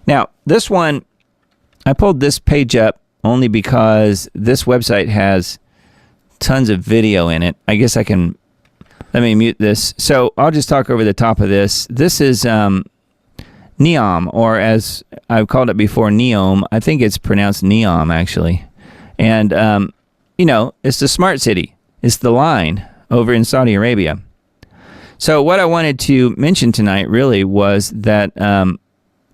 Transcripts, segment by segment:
Now, this one, I pulled this page up only because this website has tons of video in it. I guess I can, let me mute this. So I'll just talk over the top of this. This is Neom, or as I've called it before, Neom. I think it's pronounced Neom, actually. And, you know, it's the smart city. It's the line over in Saudi Arabia. So what I wanted to mention tonight really was that I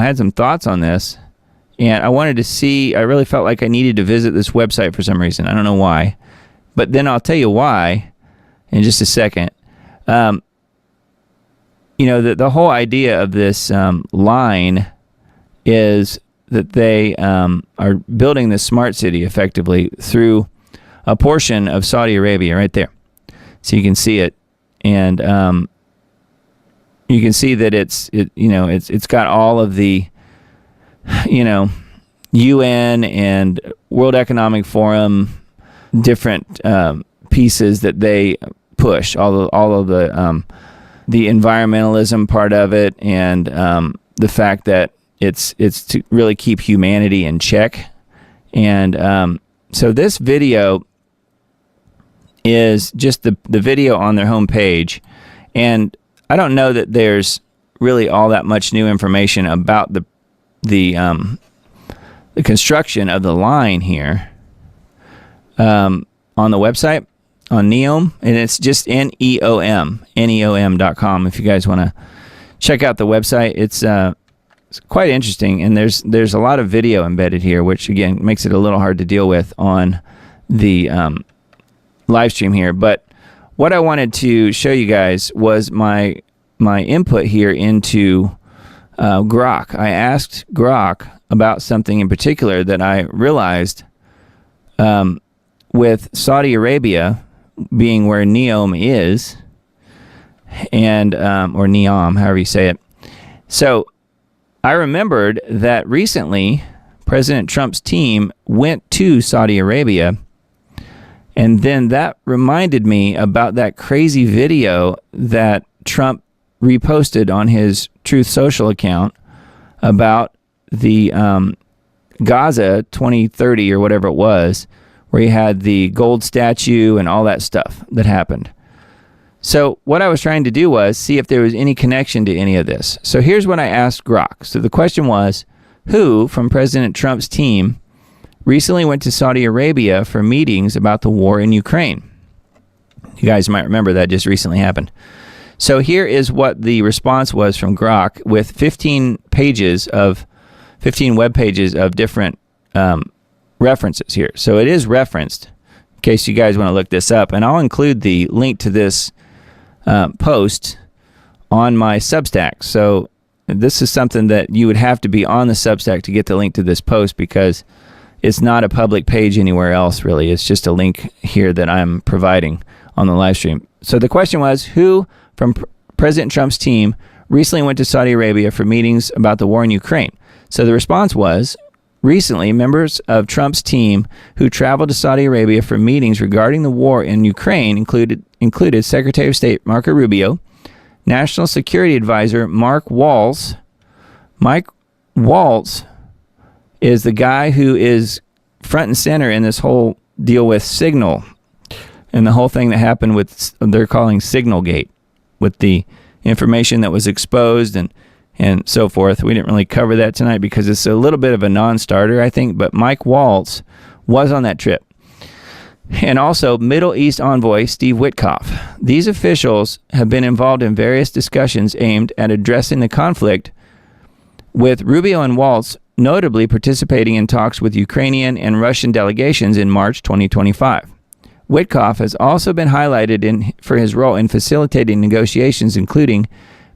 had some thoughts on this, and I wanted to see, I really felt like I needed to visit this website for some reason. I don't know why, but then I'll tell you why in just a second. You know, the whole idea of this line is that they are building this smart city effectively through a portion of Saudi Arabia right there. So you can see it, and you can see that it's got all of the, you know, UN and World Economic Forum different pieces that they push, all of the environmentalism part of it, and the fact that it's to really keep humanity in check. And so this video is just the video on their homepage, and I don't know that there's really all that much new information about the construction of the line here on the website on Neom, and it's just neom.com. If you guys want to check out the website, it's quite interesting, and there's a lot of video embedded here, which again makes it a little hard to deal with on the live stream here. But what I wanted to show you guys was my input here into Grok. I asked Grok about something in particular that I realized with Saudi Arabia being where Neom is, and or Neom, however you say it. So I remembered that recently President Trump's team went to Saudi Arabia, and then that reminded me about that crazy video that Trump reposted on his Truth Social account about the Gaza 2030 or whatever it was, where he had the gold statue and all that stuff that happened. So what I was trying to do was see if there was any connection to any of this. So here's what I asked Grok. So the question was, who from President Trump's team recently went to Saudi Arabia for meetings about the war in Ukraine? You guys might remember that just recently happened. So here is what the response was from Grok, with 15 web pages of different references here. So it is referenced in case you guys want to look this up, and I'll include the link to this post on my Substack. So this is something that you would have to be on the Substack to get the link to this post, because it's not a public page anywhere else, really. It's just a link here that I'm providing on the live stream. So the question was, who from President Trump's team recently went to Saudi Arabia for meetings about the war in Ukraine? So the response was, recently, members of Trump's team who traveled to Saudi Arabia for meetings regarding the war in Ukraine included Secretary of State Marco Rubio, National Security Advisor Mark Waltz. Mike Waltz is the guy who is front and center in this whole deal with Signal and the whole thing that happened with, they're calling Signalgate, with the information that was exposed and so forth. We didn't really cover that tonight because it's a little bit of a non-starter, I think, but Mike Waltz was on that trip. And also Middle East envoy Steve Witkoff. These officials have been involved in various discussions aimed at addressing the conflict, with Rubio and Waltz notably participating in talks with Ukrainian and Russian delegations in March 2025. Witkoff has also been highlighted for his role in facilitating negotiations, including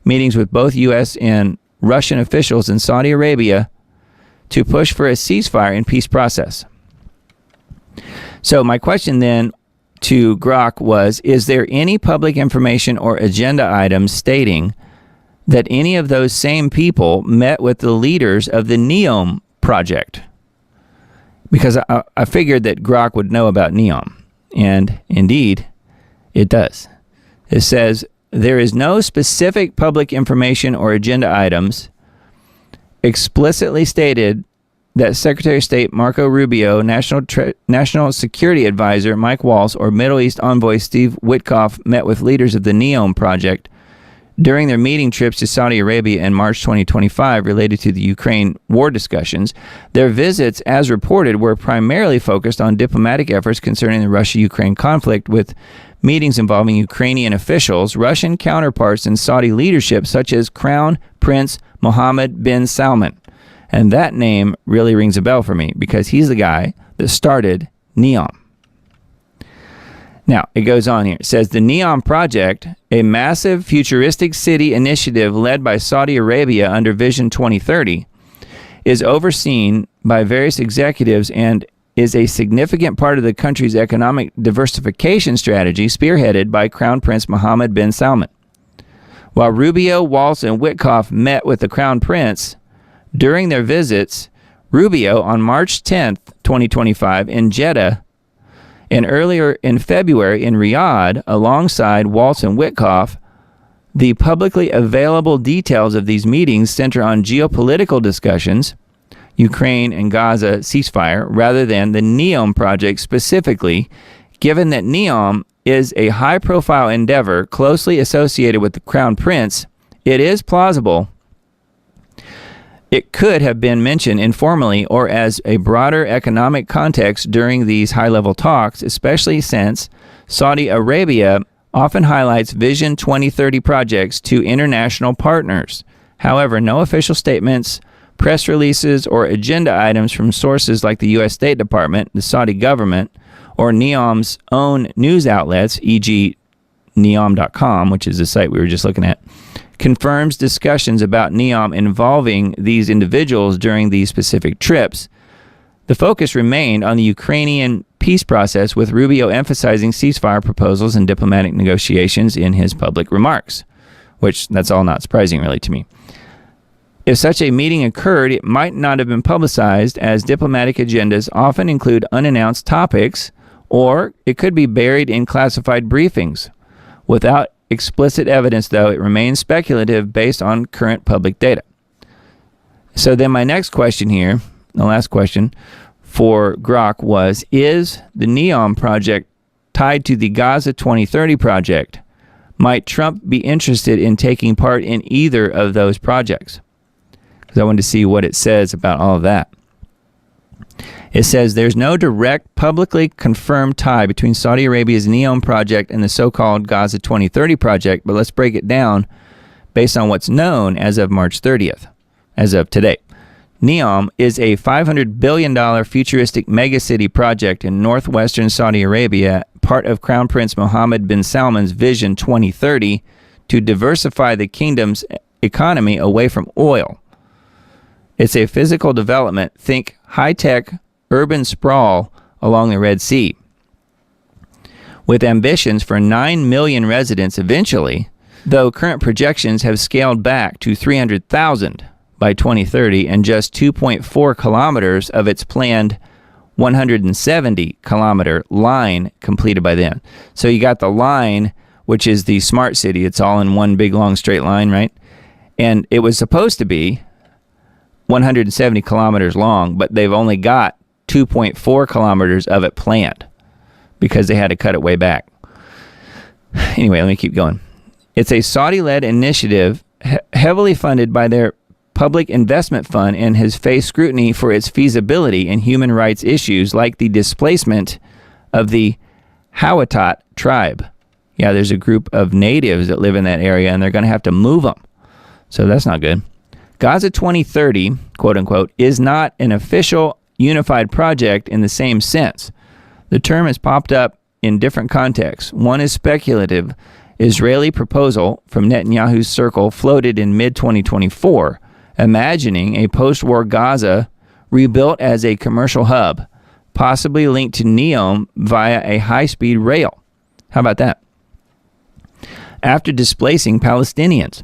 meetings with both U.S. and Russian officials in Saudi Arabia to push for a ceasefire and peace process. So my question then to Grok was, is there any public information or agenda items stating that any of those same people met with the leaders of the Neom project? Because I figured that Grok would know about Neom, and indeed it does. It says, there is no specific public information or agenda items explicitly stated that Secretary of State Marco Rubio, National Security Advisor Mike Waltz, or Middle East Envoy Steve Witkoff met with leaders of the Neom project during their meeting trips to Saudi Arabia in March 2025 related to the Ukraine war discussions. Their visits, as reported, were primarily focused on diplomatic efforts concerning the Russia-Ukraine conflict, with meetings involving Ukrainian officials, Russian counterparts, and Saudi leadership such as Crown Prince Mohammed bin Salman. And that name really rings a bell for me because he's the guy that started Neom. Now, it goes on here. It says the Neom project, a massive futuristic city initiative led by Saudi Arabia under Vision 2030, is overseen by various executives and is a significant part of the country's economic diversification strategy spearheaded by Crown Prince Mohammed bin Salman. While Rubio, Waltz, and Witkoff met with the Crown Prince during their visits, Rubio on March 10th, 2025 in Jeddah, and earlier in February in Riyadh, alongside Waltz and Witkoff, the publicly available details of these meetings center on geopolitical discussions, Ukraine and Gaza ceasefire, rather than the Neom project specifically, given that Neom is a high-profile endeavor closely associated with the Crown Prince. It is plausible it could have been mentioned informally or as a broader economic context during these high-level talks, especially since Saudi Arabia often highlights Vision 2030 projects to international partners. However, no official statements, press releases, or agenda items from sources like the U.S. State Department, the Saudi government, or Neom's own news outlets, e.g. Neom.com, which is the site we were just looking at, confirms discussions about Neom involving these individuals during these specific trips. The focus remained on the Ukrainian peace process, with Rubio emphasizing ceasefire proposals and diplomatic negotiations in his public remarks, which that's all not surprising really to me. If such a meeting occurred, it might not have been publicized, as diplomatic agendas often include unannounced topics, or it could be buried in classified briefings. Without explicit evidence, though, it remains speculative based on current public data. So then my next question here, the last question for Grok was, is the Neom project tied to the Gaza 2030 project? Might Trump be interested in taking part in either of those projects? Because I wanted to see what it says about all of that. It says there's no direct publicly confirmed tie between Saudi Arabia's Neom project and the so-called Gaza 2030 project, but let's break it down based on what's known as of March 30th, as of today. Neom is a $500 billion futuristic megacity project in northwestern Saudi Arabia, part of Crown Prince Mohammed bin Salman's Vision 2030 to diversify the kingdom's economy away from oil. It's a physical development, think high-tech urban sprawl along the Red Sea, with ambitions for 9 million residents eventually, though current projections have scaled back to 300,000 by 2030 and just 2.4 kilometers of its planned 170-kilometer line completed by then. So you got the line, which is the smart city. It's all in one big, long, straight line, right? And it was supposed to be 170 kilometers long, but they've only got 2.4 kilometers of it planned because they had to cut it way back. Anyway, let me keep going. It's a Saudi-led initiative heavily funded by their public investment fund and has faced scrutiny for its feasibility and human rights issues like the displacement of the Hawatat tribe. Yeah, there's a group of natives that live in that area and they're going to have to move them. So that's not good. Gaza 2030, quote unquote, is not an official unified project in the same sense. The term has popped up in different contexts. One is speculative. Israeli proposal from Netanyahu's circle floated in mid-2024, imagining a post-war Gaza rebuilt as a commercial hub, possibly linked to Neom via a high-speed rail. How about that? After displacing Palestinians.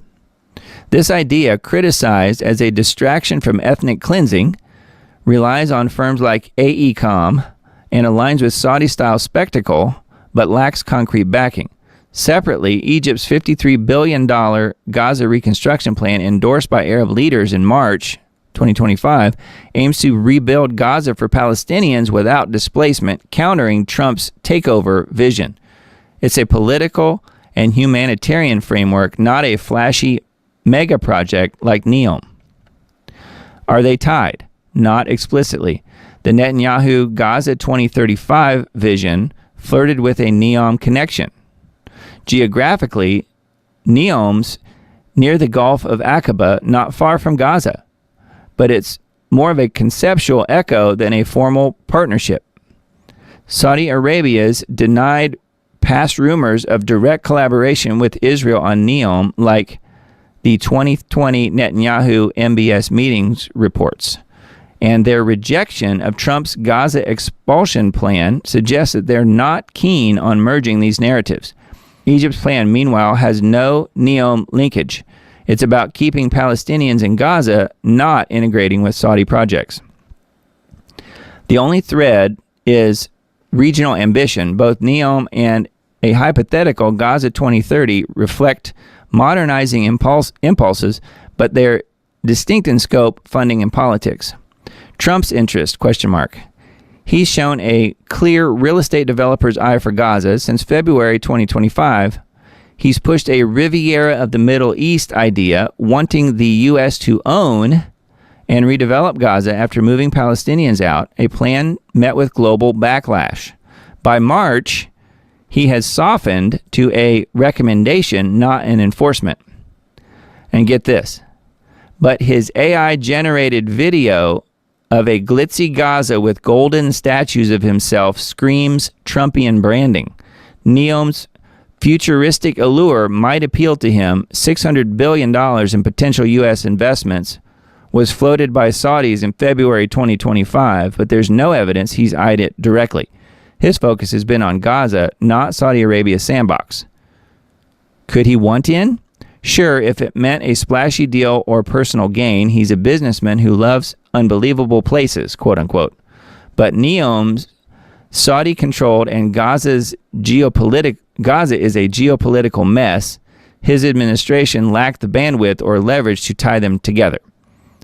This idea, criticized as a distraction from ethnic cleansing, relies on firms like AECOM and aligns with Saudi-style spectacle, but lacks concrete backing. Separately, Egypt's $53 billion Gaza reconstruction plan, endorsed by Arab leaders in March 2025, aims to rebuild Gaza for Palestinians without displacement, countering Trump's takeover vision. It's a political and humanitarian framework, not a flashy mega project like Neom. Are they tied? Not explicitly. The Netanyahu Gaza 2035 vision flirted with a Neom connection. Geographically, Neom's near the Gulf of Aqaba, not far from Gaza, but it's more of a conceptual echo than a formal partnership. Saudi Arabia's denied past rumors of direct collaboration with Israel on Neom, like the 2020 Netanyahu MBS meetings reports. And their rejection of Trump's Gaza expulsion plan suggests that they're not keen on merging these narratives. Egypt's plan, meanwhile, has no Neom linkage. It's about keeping Palestinians in Gaza, not integrating with Saudi projects. The only thread is regional ambition. Both Neom and a hypothetical Gaza 2030 reflect modernizing impulses, but they're distinct in scope, funding, and politics. Trump's interest, ? He's shown a clear real estate developer's eye for Gaza. Since February 2025, he's pushed a Riviera of the Middle East idea, wanting the U.S. to own and redevelop Gaza after moving Palestinians out, a plan met with global backlash. By March, he has softened to a recommendation, not an enforcement. And get this, but his AI-generated video of a glitzy Gaza with golden statues of himself screams Trumpian branding. Neom's futuristic allure might appeal to him. $600 billion in potential U.S. investments was floated by Saudis in February 2025, but there's no evidence he's eyed it directly. His focus has been on Gaza, not Saudi Arabia's sandbox. Could he want in? Sure, if it meant a splashy deal or personal gain. He's a businessman who loves unbelievable places, quote unquote. But Neom's Saudi-controlled and Gaza is a geopolitical mess. His administration lacked the bandwidth or leverage to tie them together.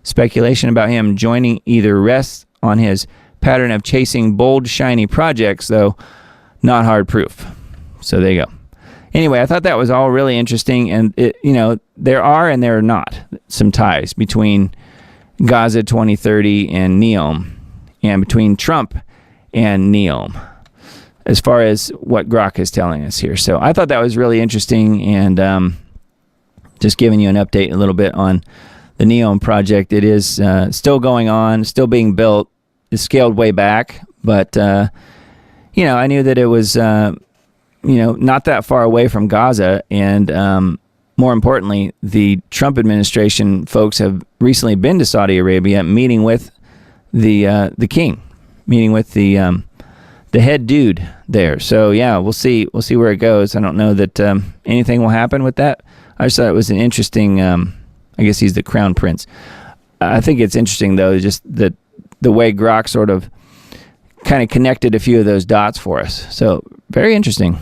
Speculation about him joining either rests on his pattern of chasing bold, shiny projects, though not hard proof. So there you go. Anyway, I thought that was all really interesting, and there are and there are not some ties between Gaza 2030 and Neom, and between Trump and Neom, as far as what Grok is telling us here. So I thought that was really interesting, and just giving you an update a little bit on the Neom project. It is still going on, still being built. It's scaled way back, but I knew that it was not that far away from Gaza, and more importantly, the Trump administration folks have recently been to Saudi Arabia, meeting with the king, meeting with the head dude there. So yeah, we'll see where it goes. I don't know that anything will happen with that. I just thought it was an interesting. I guess he's the crown prince. I think it's interesting though, just that the way Grok sort of kind of connected a few of those dots for us. So very interesting.